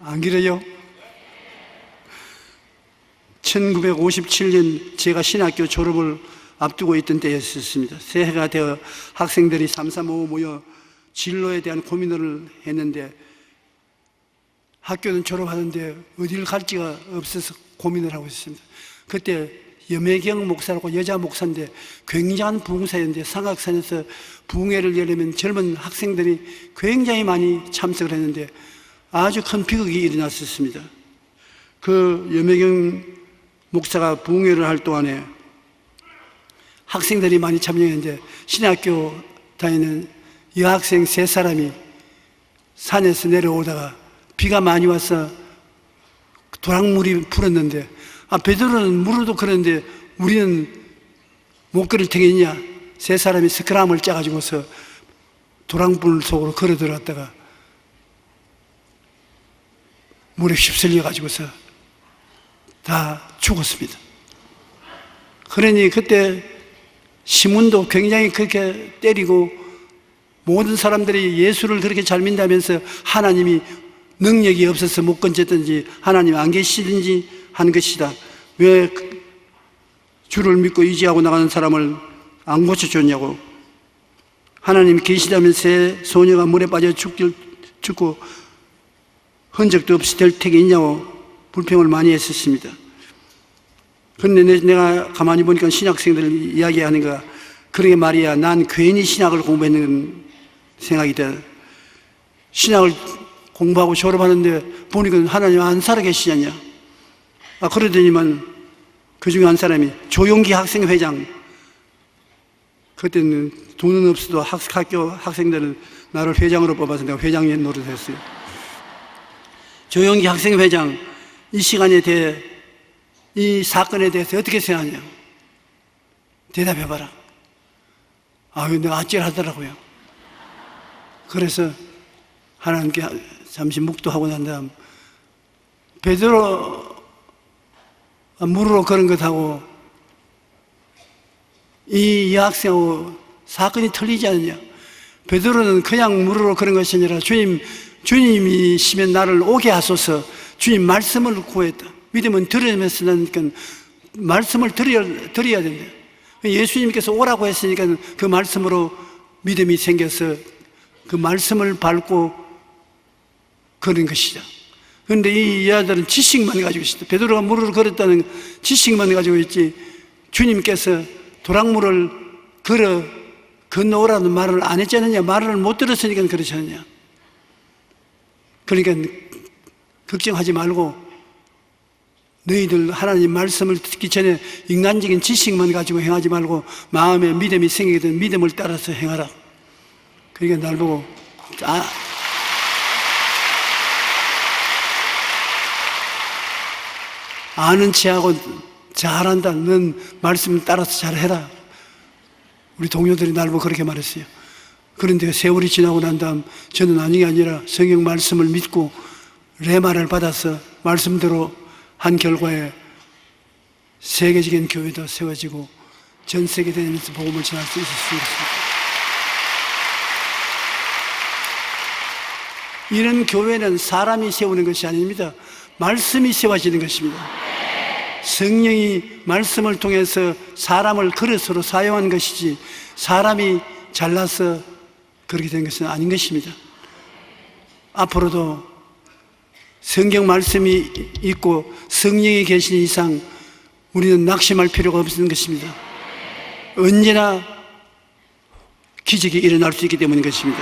안 길어요? 1957년 제가 신학교 졸업을 앞두고 있던 때였습니다. 새해가 되어 학생들이 삼삼오오 모여 진로에 대한 고민을 했는데 학교는 졸업하는데 어디를 갈지가 없어서 고민을 하고 있습니다. 그때 염혜경 목사라고 여자 목사인데 굉장한 부흥사였는데 삼각산에서 부흥회를 열려면 젊은 학생들이 굉장히 많이 참석을 했는데 아주 큰 비극이 일어났었습니다. 그 염혜경 목사가 부흥회를 할 동안에 학생들이 많이 참여했는데 신학교 다니는 여학생 3사람이 산에서 내려오다가 비가 많이 와서 도랑물이 불었는데 베드로는 물어도 그러는데 우리는 못 걸을 테겠냐. 3사람이 스크람을 짜가지고서 도랑불 속으로 걸어 들어갔다가 물에 휩쓸려 가지고서 다 죽었습니다. 그러니 그때 시몬도 굉장히 그렇게 때리고 모든 사람들이 예수를 그렇게 잘 믿다면서 하나님이 능력이 없어서 못 건졌든지 하나님 안 계시든지 하는 것이다. 왜 주를 믿고 의지하고 나가는 사람을 안 고쳐줬냐고. 하나님 계시다면서 소녀가 물에 빠져 죽고 흔적도 없이 될 택이 있냐고 불평을 많이 했었습니다. 그런데 내가 가만히 보니까 신학생들 이야기하는 거, 그러게 말이야, 난 괜히 신학을 공부했는 생각이 돼. 신학을 공부하고 졸업하는데 보니까 하나님 안 살아계시냐. 그러더니만 그 중에 한 사람이 조용기 학생회장, 그때는 돈은 없어도 학교 학생들은 나를 회장으로 뽑아서 내가 회장의 노릇을 했어요. 조용기 학생회장, 이 시간에 대해, 이 사건에 대해서 어떻게 생각하냐? 대답해봐라. 내가 아찔하더라고요. 그래서 하나님께 잠시 묵도하고 난 다음 베드로 물으러 그런 것하고 이 여학생하고 사건이 틀리지 않느냐. 베드로는 그냥 물으러 그런 것이 아니라 주님이시면 나를 오게 하소서, 주님 말씀을 구했다. 믿음은 들으면서 나니까 말씀을 드려야 된다. 예수님께서 오라고 했으니까 그 말씀으로 믿음이 생겨서 그 말씀을 밟고 그런 것이다. 그런데 이 여자들은 지식만 가지고 있다. 베드로가 물을 걸었다는 지식만 가지고 있지, 주님께서 도랑물을 건너오라는 말을 안 했지 않느냐. 말을 못 들었으니까 그렇지 않느냐. 그러니까 걱정하지 말고 너희들 하나님 말씀을 듣기 전에 인간적인 지식만 가지고 행하지 말고 마음에 믿음이 생기게 된 믿음을 따라서 행하라. 그러니까 날 보고 아는 체하고 잘한다. 넌 말씀 따라서 잘해라. 우리 동료들이 날 보고 그렇게 말했어요. 그런데 세월이 지나고 난 다음 저는 아닌 게 아니라 성경 말씀을 믿고 레마를 받아서 말씀대로 한 결과에 세계적인 교회도 세워지고 전 세계 다니면서 복음을 전할 수 있었습니다. 이런 교회는 사람이 세우는 것이 아닙니다. 말씀이 세워지는 것입니다. 성령이 말씀을 통해서 사람을 그릇으로 사용한 것이지 사람이 잘나서 그렇게 된 것은 아닌 것입니다. 앞으로도 성경 말씀이 있고 성령이 계신 이상 우리는 낙심할 필요가 없는 것입니다. 언제나 기적이 일어날 수 있기 때문인 것입니다.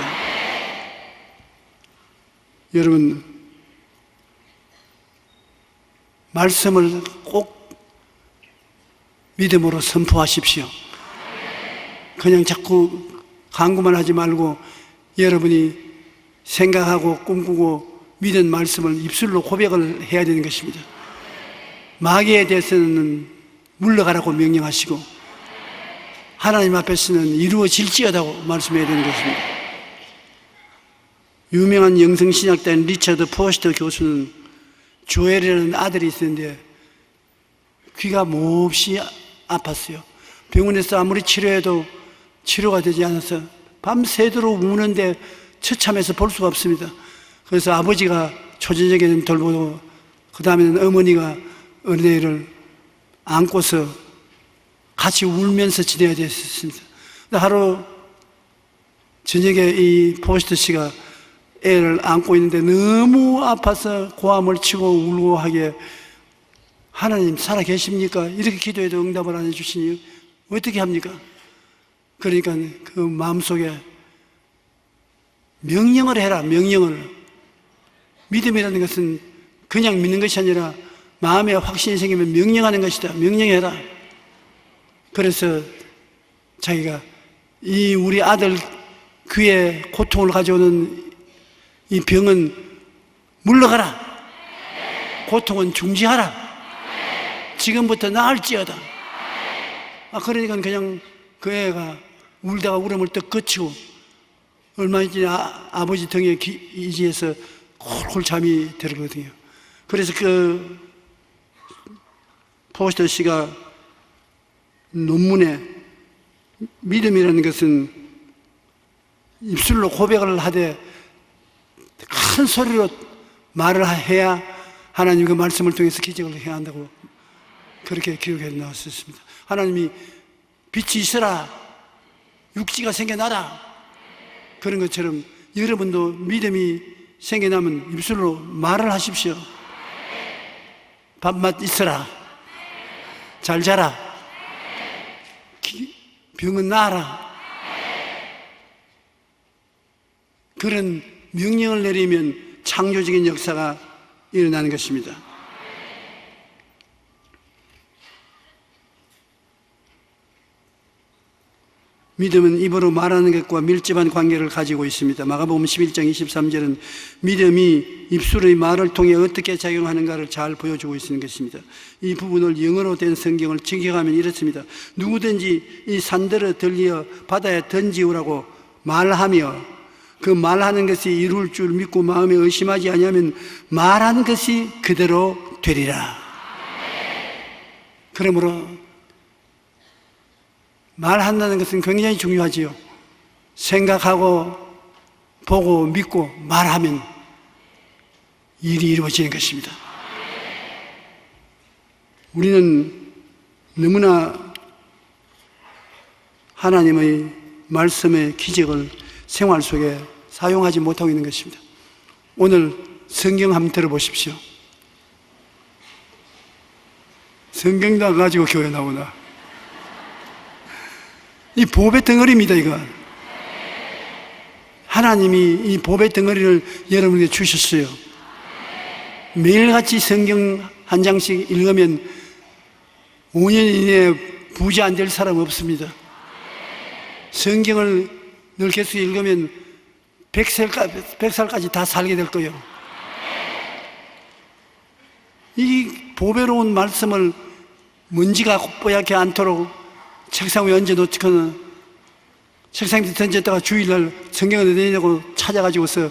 여러분, 말씀을 꼭 믿음으로 선포하십시오. 그냥 자꾸 강구만 하지 말고 여러분이 생각하고 꿈꾸고 믿은 말씀을 입술로 고백을 해야 되는 것입니다. 마귀에 대해서는 물러가라고 명령하시고 하나님 앞에서는 이루어질지어다고 말씀해야 되는 것입니다. 유명한 영성신학자인 리처드 포스터 교수는 조엘이라는 아들이 있었는데 귀가 몹시 아팠어요. 병원에서 아무리 치료해도 치료가 되지 않아서 밤새도록 우는데 처참해서 볼 수가 없습니다. 그래서 아버지가 초저녁에는 돌보고 그 다음에는 어머니가 어린애를 안고서 같이 울면서 지내야 됐습니다. 하루 저녁에 이 포스트 씨가 애를 안고 있는데 너무 아파서 고함을 치고 울고 하기에 하나님 살아 계십니까? 이렇게 기도해도 응답을 안 해주시니 어떻게 합니까? 그러니까 그 마음속에 명령을 해라. 명령을. 믿음이라는 것은 그냥 믿는 것이 아니라 마음에 확신이 생기면 명령하는 것이다. 명령해라. 그래서 자기가 이 우리 아들 귀에 고통을 가져오는 이 병은 물러가라. 고통은 중지하라. 지금부터 나을지어다. 그러니까 그냥 그 애가 울다가 울음을 떡 그치고 얼마 전에 아버지 등에 이지해서 콜콜 잠이 들거든요. 그래서 그 포스터 씨가 논문에 믿음이라는 것은 입술로 고백을 하되 큰 소리로 말을 해야 하나님 그 말씀을 통해서 기적을 해야 한다고 그렇게 기록에 나왔었습니다. 하나님이 빛이 있어라, 육지가 생겨나라, 그런 것처럼 여러분도 믿음이 생겨나면 입술로 말을 하십시오. 밥맛 있어라, 잘 자라, 병은 나아라. 그런 명령을 내리면 창조적인 역사가 일어나는 것입니다. 믿음은 입으로 말하는 것과 밀접한 관계를 가지고 있습니다. 마가복음 11장 23절은 믿음이 입술의 말을 통해 어떻게 작용하는가를 잘 보여주고 있는 것입니다. 이 부분을 영어로 된 성경을 직역하면 이렇습니다. 누구든지 이 산들을 들리어 바다에 던지우라고 말하며 그 말하는 것이 이룰 줄 믿고 마음에 의심하지 아니하면 말하는 것이 그대로 되리라. 그러므로 말한다는 것은 굉장히 중요하지요. 생각하고 보고 믿고 말하면 일이 이루어지는 것입니다. 우리는 너무나 하나님의 말씀의 기적을 생활 속에 사용하지 못하고 있는 것입니다. 오늘 성경 한번 들어보십시오. 성경도 안 가지고 교회 나오나? 이 보배 덩어리입니다, 이거. 하나님이 이 보배 덩어리를 여러분에게 주셨어요. 매일같이 성경 한 장씩 읽으면 5년 이내에 부자 안 될 사람 없습니다. 성경을 늘 계속 읽으면 100살까지 다 살게 될 거예요. 이 보배로운 말씀을 먼지가 뽀얗게 않도록 책상 위에 얹어놓거나 책상 밑에 던졌다가 주일날 성경을 내냐고 찾아가지고서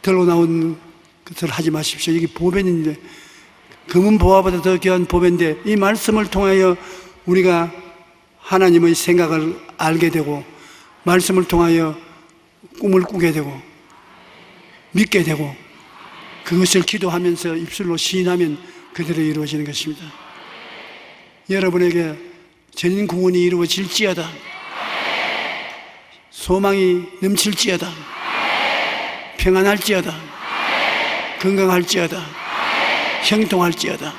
들고 나온 것을 하지 마십시오. 이게 보배인데, 금은 보화보다 더 귀한 보배인데, 이 말씀을 통하여 우리가 하나님의 생각을 알게 되고 말씀을 통하여 꿈을 꾸게 되고 믿게 되고 그것을 기도하면서 입술로 시인하면 그대로 이루어지는 것입니다. 여러분에게 전인 구원이 이루어질지어다, 소망이 넘칠지어다, 평안할지어다, 건강할지어다, 형통할지어다.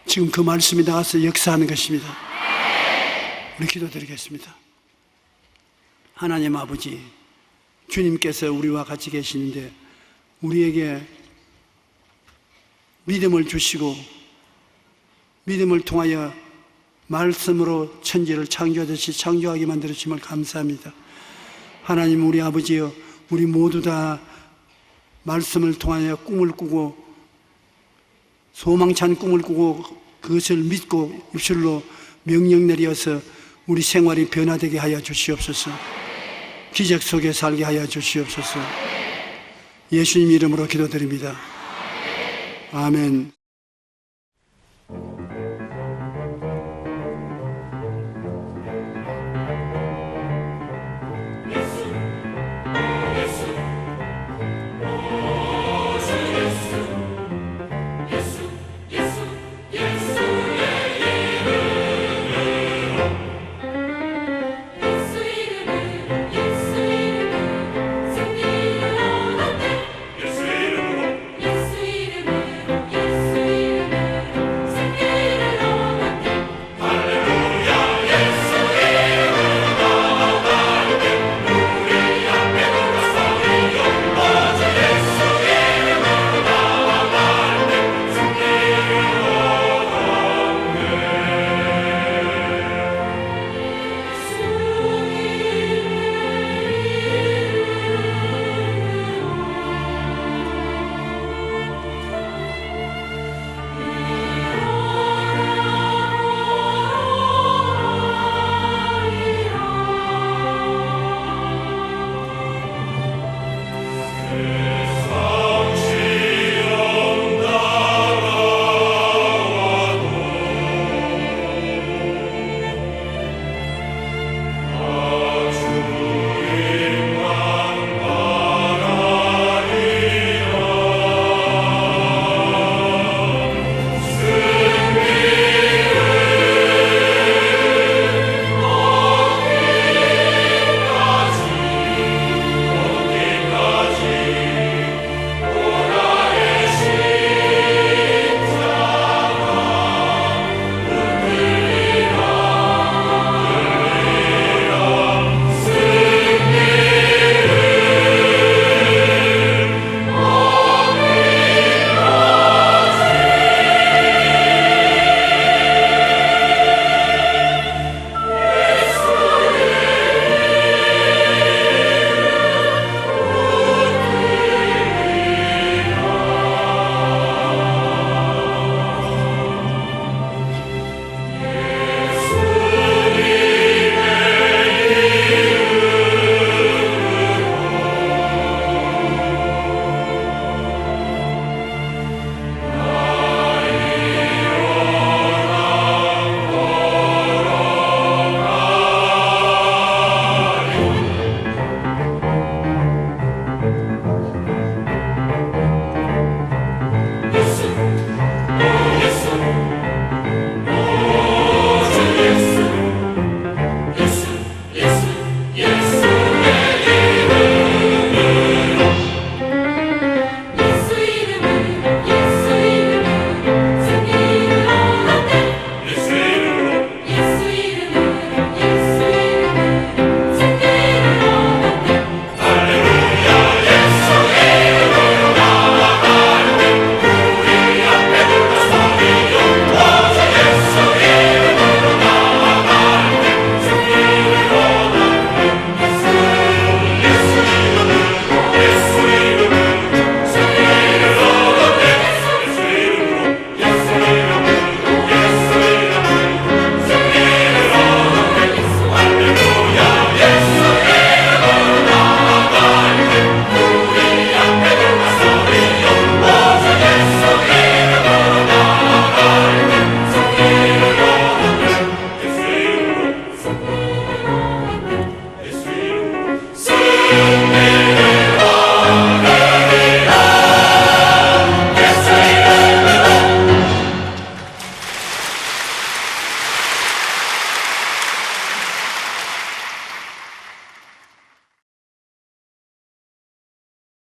지금 그 말씀이 나와서 역사하는 것입니다. 우리 기도드리겠습니다. 하나님 아버지, 주님께서 우리와 같이 계시는데 우리에게 믿음을 주시고 믿음을 통하여 말씀으로 천지를 창조하듯이 창조하게 만들어주심을 감사합니다. 하나님 우리 아버지여, 우리 모두 다 말씀을 통하여 꿈을 꾸고 소망찬 꿈을 꾸고 그것을 믿고 입술로 명령 내려서 우리 생활이 변화되게 하여 주시옵소서. 기적 속에 살게 하여 주시옵소서. 예수님 이름으로 기도드립니다. 아멘.